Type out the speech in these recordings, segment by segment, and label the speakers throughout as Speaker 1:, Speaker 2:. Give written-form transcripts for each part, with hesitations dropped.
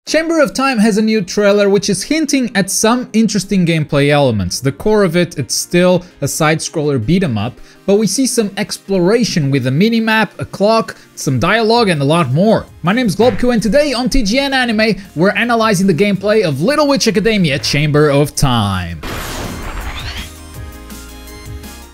Speaker 1: Chamber of Time has a new trailer which is hinting at some interesting gameplay elements. The core of it's still a side-scroller beat-em-up, but we see some exploration with a mini-map, a clock, some dialogue and a lot more. My name is Globku and today on TGN Anime we're analyzing the gameplay of Little Witch Academia Chamber of Time.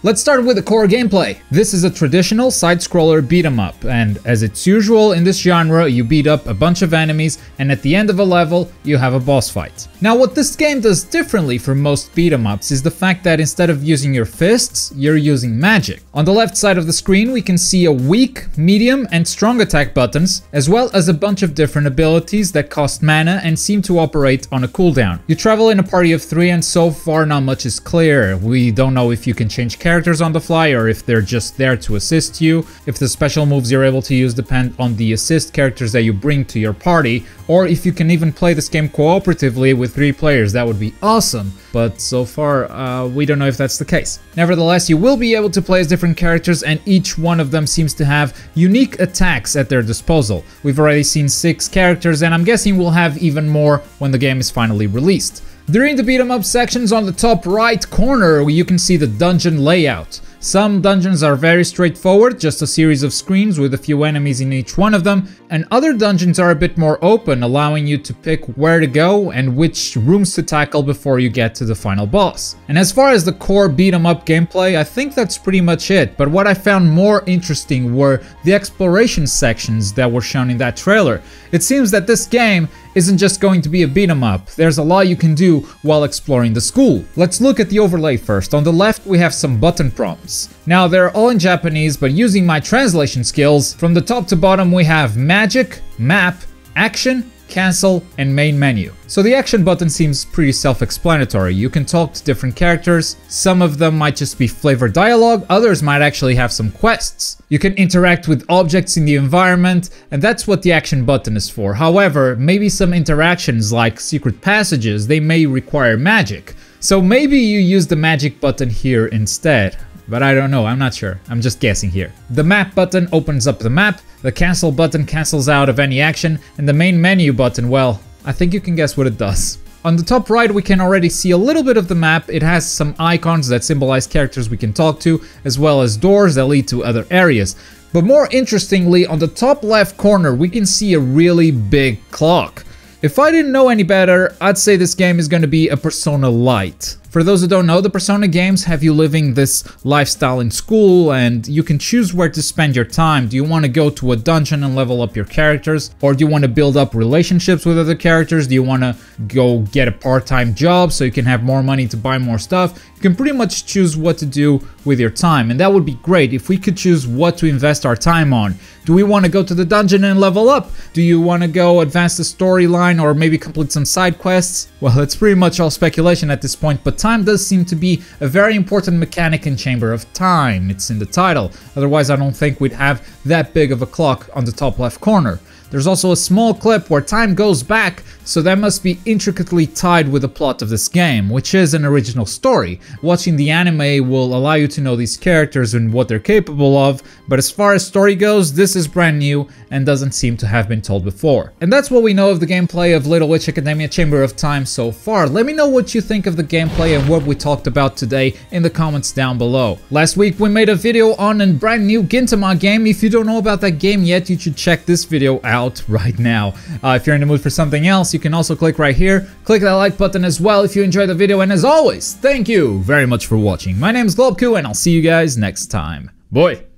Speaker 1: Let's start with the core gameplay. This is a traditional side-scroller beat-em-up, and as it's usual in this genre, you beat up a bunch of enemies, and at the end of a level, you have a boss fight. Now, what this game does differently from most beat-em-ups is the fact that instead of using your fists, you're using magic. On the left side of the screen, we can see a weak, medium, and strong attack buttons, as well as a bunch of different abilities that cost mana and seem to operate on a cooldown. You travel in a party of 3, and so far not much is clear. We don't know if you can change characters on the fly or if they're just there to assist you, if the special moves you're able to use depend on the assist characters that you bring to your party, or if you can even play this game cooperatively with 3 players. That would be awesome, but so far we don't know if that's the case. Nevertheless, you will be able to play as different characters and each one of them seems to have unique attacks at their disposal. We've already seen 6 characters and I'm guessing we'll have even more when the game is finally released. During the beat-em-up sections on the top right corner, you can see the dungeon layout. Some dungeons are very straightforward, just a series of screens with a few enemies in each one of them, and other dungeons are a bit more open, allowing you to pick where to go and which rooms to tackle before you get to the final boss. And as far as the core beat-em-up gameplay, I think that's pretty much it, but what I found more interesting were the exploration sections that were shown in that trailer. It seems that this game isn't just going to be a beat-em-up, there's a lot you can do while exploring the school. Let's look at the overlay first. On the left we have some button prompts. Now they're all in Japanese, but using my translation skills, from the top to bottom we have magic, map, action, cancel, and main menu. So the action button seems pretty self-explanatory. You can talk to different characters, some of them might just be flavor dialogue, others might actually have some quests. You can interact with objects in the environment, and that's what the action button is for. However, maybe some interactions like secret passages, they may require magic. So maybe you use the magic button here instead. But I don't know, I'm not sure, I'm just guessing here. The map button opens up the map, the cancel button cancels out of any action, and the main menu button, well, I think you can guess what it does. On the top right we can already see a little bit of the map. It has some icons that symbolize characters we can talk to, as well as doors that lead to other areas. But more interestingly, on the top left corner we can see a really big clock. If I didn't know any better, I'd say this game is going to be a Persona Lite. For those who don't know, the Persona games have you living this lifestyle in school and you can choose where to spend your time. Do you want to go to a dungeon and level up your characters? Or do you want to build up relationships with other characters? Do you want to go get a part-time job so you can have more money to buy more stuff? You can pretty much choose what to do with your time, and that would be great if we could choose what to invest our time on. Do we want to go to the dungeon and level up? Do you want to go advance the storyline or maybe complete some side quests? Well, it's pretty much all speculation at this point, but time does seem to be a very important mechanic in Chamber of Time. It's in the title, otherwise I don't think we'd have that big of a clock on the top left corner. There's also a small clip where time goes back, so that must be intricately tied with the plot of this game, which is an original story. Watching the anime will allow you to know these characters and what they're capable of, but as far as story goes, this is brand new and doesn't seem to have been told before. And that's what we know of the gameplay of Little Witch Academia Chamber of Time so far. Let me know what you think of the gameplay and what we talked about today in the comments down below. Last week we made a video on a brand new Gintama game. If you don't know about that game yet, you should check this video out right now. If you're in the mood for something else, you can also click right here. Click that like button as well if you enjoyed the video, and as always, thank you very much for watching. My name is Globku and I'll see you guys next time. Bye!